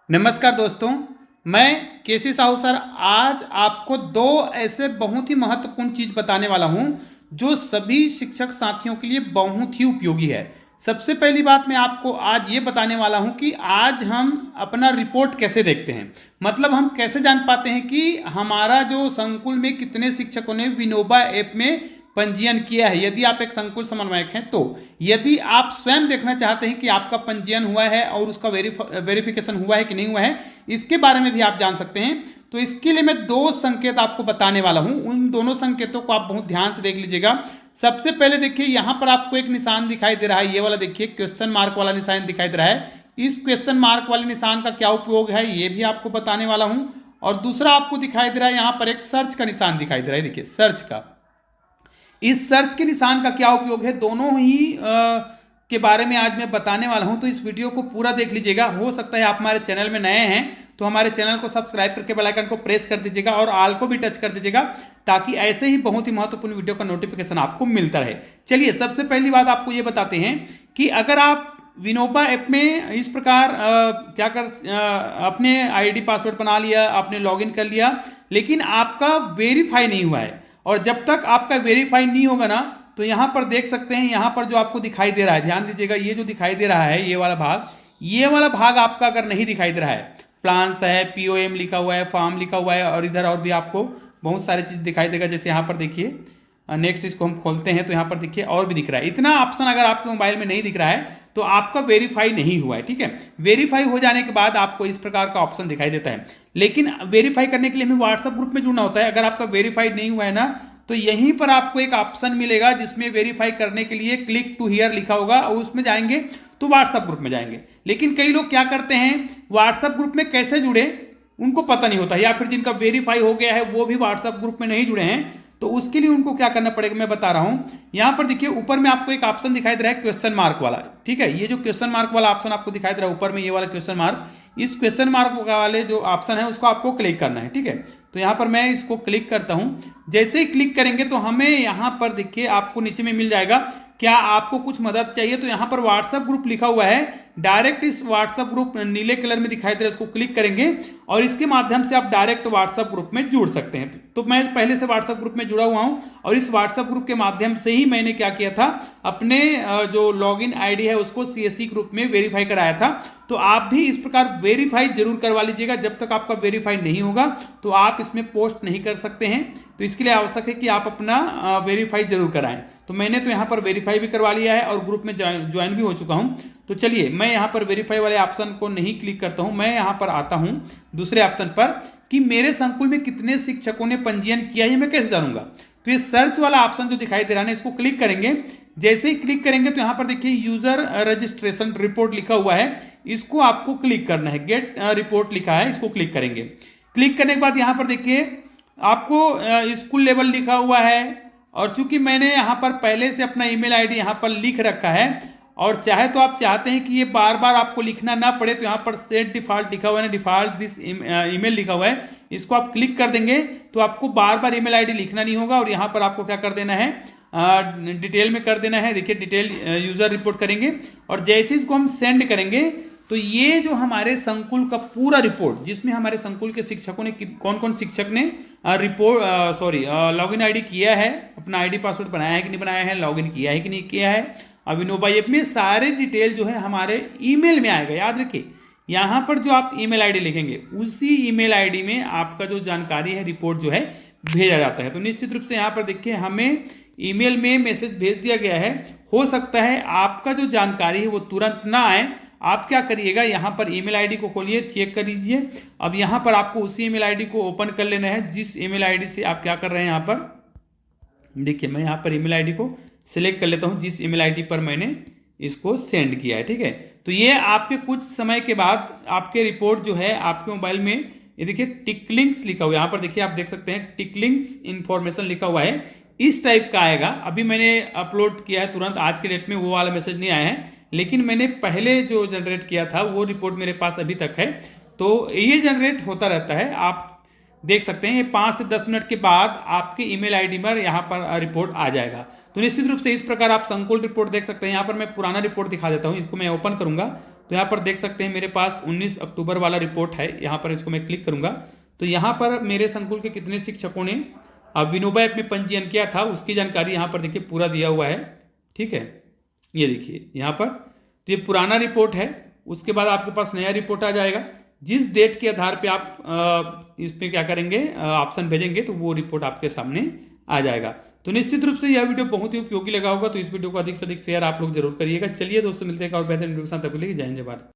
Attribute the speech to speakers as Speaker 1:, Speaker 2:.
Speaker 1: नमस्कार दोस्तों। मैं केसी साहू सर आज आपको दो ऐसे बहुत ही महत्वपूर्ण चीज़ बताने वाला हूं जो सभी शिक्षक साथियों के लिए बहुत ही उपयोगी है। सबसे पहली बात मैं आपको आज ये बताने वाला हूं कि आज हम अपना रिपोर्ट कैसे देखते हैं। मतलब हम कैसे जान पाते हैं कि हमारा जो संकुल में कितने शिक्षकों ने विनोबा ऐप में पंजीयन किया है। यदि आप एक संकुल समन्वयक हैं तो यदि आप स्वयं देखना चाहते हैं कि आपका पंजीयन हुआ है और उसका वेरिफिकेशन हुआ है कि नहीं हुआ है, इसके बारे में भी आप जान सकते हैं। तो इसके लिए मैं दो संकेत आपको बताने वाला हूं। उन दोनों संकेतों को आप बहुत ध्यान से देख लीजिएगा। सबसे पहले देखिए, यहां पर आपको एक निशान दिखाई दे रहा है, ये वाला देखिए, क्वेश्चन मार्क वाला निशान दिखाई दे रहा है। इस क्वेश्चन मार्क वाले निशान का क्या उपयोग है ये भी आपको बताने वाला हूं। और दूसरा आपको दिखाई दे रहा है, यहां पर एक सर्च का निशान दिखाई दे रहा है, देखिए सर्च का। इस सर्च के निशान का क्या उपयोग है, दोनों ही के बारे में आज मैं बताने वाला हूं। तो इस वीडियो को पूरा देख लीजिएगा। हो सकता है आप हमारे चैनल में नए हैं तो हमारे चैनल को सब्सक्राइब करके बेल आइकन को प्रेस कर दीजिएगा और ऑल को भी टच कर दीजिएगा, ताकि ऐसे ही बहुत ही महत्वपूर्ण वीडियो का नोटिफिकेशन आपको मिलता रहे। चलिए, सबसे पहली बात आपको ये बताते हैं कि अगर आप विनोबा ऐप में इस प्रकार अपने आईडी पासवर्ड बना लिया, आपने लॉगिन कर लिया, लेकिन आपका वेरीफाई नहीं हुआ है, और जब तक आपका वेरीफाई नहीं होगा ना, तो यहां पर देख सकते हैं, यहां पर जो आपको दिखाई दे रहा है, ध्यान दीजिएगा, ये जो दिखाई दे रहा है ये वाला भाग आपका अगर नहीं दिखाई दे रहा है, प्लान्स है, पीओएम लिखा हुआ है, फॉर्म लिखा हुआ है, और इधर और भी आपको बहुत सारी चीज दिखाई देगा। जैसे यहां पर देखिए, नेक्स्ट इसको हम खोलते हैं तो यहां पर देखिए और भी दिख रहा है। इतना ऑप्शन अगर आपके मोबाइल में नहीं दिख रहा है तो आपका वेरीफाई नहीं हुआ है, ठीक है। वेरीफाई हो जाने के बाद आपको इस प्रकार का ऑप्शन दिखाई देता है। लेकिन वेरीफाई करने के लिए हमें व्हाट्सएप ग्रुप में जुड़ना होता है। अगर आपका वेरीफाई नहीं हुआ है ना, तो यहीं पर आपको एक ऑप्शन मिलेगा जिसमें वेरीफाई करने के लिए क्लिक टू हियर लिखा होगा, और उसमें जाएंगे तो व्हाट्सएप ग्रुप में जाएंगे। लेकिन कई लोग क्या करते हैं, व्हाट्सएप ग्रुप में कैसे जुड़े उनको पता नहीं होता, या फिर जिनका वेरीफाई हो गया है वो भी व्हाट्सएप ग्रुप में नहीं जुड़े हैं, तो उसके लिए उनको क्या करना पड़ेगा मैं बता रहा हूं। यहां पर देखिए, ऊपर में आपको एक ऑप्शन दिखाई दे रहा है क्वेश्चन मार्क वाला, ठीक है। ये जो क्वेश्चन मार्क वाला ऑप्शन आपको दिखाई दे रहा है ऊपर में, ये वाला क्वेश्चन मार्क, इस क्वेश्चन मार्क वाले जो ऑप्शन है उसको आपको क्लिक करना है, ठीक है। तो यहां पर मैं इसको क्लिक करता हूं। जैसे ही क्लिक करेंगे तो हमें यहां पर देखिए आपको नीचे में मिल जाएगा, क्या आपको कुछ मदद चाहिए, तो यहां पर व्हाट्सएप ग्रुप लिखा हुआ है। डायरेक्ट इस व्हाट्सएप ग्रुप नीले कलर में दिखाई दे रहा है, उसको क्लिक करेंगे और इसके माध्यम से आप डायरेक्ट व्हाट्सएप ग्रुप में जुड़ सकते हैं। तो मैं पहले से व्हाट्सएप ग्रुप में जुड़ा हुआ हूं, और इस व्हाट्सएप ग्रुप के माध्यम से ही मैंने क्या किया था, अपने जो लॉगिन आईडी है उसको सीएससी ग्रुप में वेरीफाई कराया था। तो आप भी इस प्रकार वेरीफाई जरूर करवा लीजिएगा। जब तक आपका वेरीफाई नहीं होगा तो आप इसमें पोस्ट नहीं कर सकते हैं। तो इसके लिए आवश्यक है कि आप अपना वेरीफाई जरूर कराएं। तो मैंने तो यहां पर वेरीफाई भी करवा लिया है और ग्रुप में ज्वाइन भी हो चुका हूं। तो चलिए, मैं यहां पर वेरीफाई वाले ऑप्शन को नहीं क्लिक करता हूं, मैं यहां पर आता हूं दूसरे ऑप्शन पर कि मेरे संकुल में कितने शिक्षकों ने पंजीयन किया है, मैं कैसे जानूंगा। तो ये सर्च वाला ऑप्शन जो दिखाई दे रहा है, इसको क्लिक करेंगे। जैसे ही क्लिक करेंगे तो यहां पर देखिए यूजर रजिस्ट्रेशन रिपोर्ट लिखा हुआ है, इसको आपको क्लिक करना है। गेट रिपोर्ट लिखा है, इसको क्लिक करेंगे। क्लिक करने के बाद यहां पर देखिए आपको स्कूल लेवल लिखा हुआ है, और चूंकि मैंने यहाँ पर पहले से अपना ईमेल आईडी यहाँ पर लिख रखा है, और चाहे तो आप चाहते हैं कि ये बार बार आपको लिखना ना पड़े, तो यहाँ पर सेट डिफॉल्ट लिखा हुआ है ना, डिफॉल्ट दिस ईमेल लिखा हुआ है, इसको आप क्लिक कर देंगे तो आपको बार बार ईमेल आईडी लिखना नहीं होगा। और यहाँ पर आपको क्या कर देना है, डिटेल में कर देना है। देखिए, डिटेल यूजर रिपोर्ट करेंगे, और जैसे इसको हम सेंड करेंगे तो ये जो हमारे संकुल का पूरा रिपोर्ट, जिसमें हमारे संकुल के शिक्षकों ने कौन कौन शिक्षक ने लॉगिन आईडी किया है, अपना आईडी पासवर्ड बनाया है कि नहीं बनाया है, लॉगिन किया है कि नहीं किया है, विनोबा ऐप में सारे डिटेल जो है हमारे ईमेल में आएगा। याद रखिए, यहाँ पर जो आप ईमेल आईडी लिखेंगे उसी ईमेल आईडी में आपका जो जानकारी है, रिपोर्ट जो है भेजा जाता है। तो निश्चित रूप से यहाँ पर देखिए हमें ईमेल में मैसेज भेज दिया गया है। हो सकता है आपका जो जानकारी है वो तुरंत ना आए। आप क्या करिएगा, यहाँ पर ईमेल आईडी को खोलिए, चेक कर लीजिए। अब यहाँ पर आपको उसी ईमेल आईडी को ओपन कर लेना है जिस ईमेल आईडी से आप क्या कर रहे हैं। यहाँ पर देखिए, मैं यहाँ पर ईमेल आईडी को सिलेक्ट कर लेता हूँ जिस ईमेल आईडी पर मैंने इसको सेंड किया है, ठीक है। तो ये आपके कुछ समय के बाद आपके रिपोर्ट जो है आपके मोबाइल में, ये देखिए टिकलिंग्स लिखा हुआ है, यहाँ पर देखिए आप देख सकते हैं टिकलिंग्स इन्फॉर्मेशन लिखा हुआ है, इस टाइप का आएगा। अभी मैंने अपलोड किया है तुरंत, आज के डेट में वो वाला मैसेज नहीं आया है, लेकिन मैंने पहले जो जनरेट किया था वो रिपोर्ट मेरे पास अभी तक है। तो ये जनरेट होता रहता है, आप देख सकते हैं। ये 5 से 10 मिनट के बाद आपके ईमेल आईडी पर यहाँ पर रिपोर्ट आ जाएगा। तो निश्चित रूप से इस प्रकार आप संकुल रिपोर्ट देख सकते हैं। यहाँ पर मैं पुराना रिपोर्ट दिखा देता हूँ, इसको मैं ओपन करूंगा तो यहाँ पर देख सकते हैं मेरे पास 19 अक्टूबर वाला रिपोर्ट है। यहाँ पर इसको मैं क्लिक करूंगा तो यहाँ पर मेरे संकुल के कितने शिक्षकों ने विनोबा ऐप में पंजीयन किया था उसकी जानकारी यहाँ पर देखिए पूरा दिया हुआ है। ठीक है, ये देखिए यहाँ पर, तो ये पुराना रिपोर्ट है। उसके बाद आपके पास नया रिपोर्ट आ जाएगा। जिस डेट के आधार पे आप इस पे क्या करेंगे, ऑप्शन भेजेंगे, तो वो रिपोर्ट आपके सामने आ जाएगा। तो निश्चित रूप से यह वीडियो बहुत ही उपयोगी लगा होगा, तो इस वीडियो को अधिक से अधिक शेयर आप लोग जरूर करिएगा। चलिए दोस्तों, मिलते हैं और बेहतर वीडियो के साथ, तब तक के लिए जय हिंद जय भारत।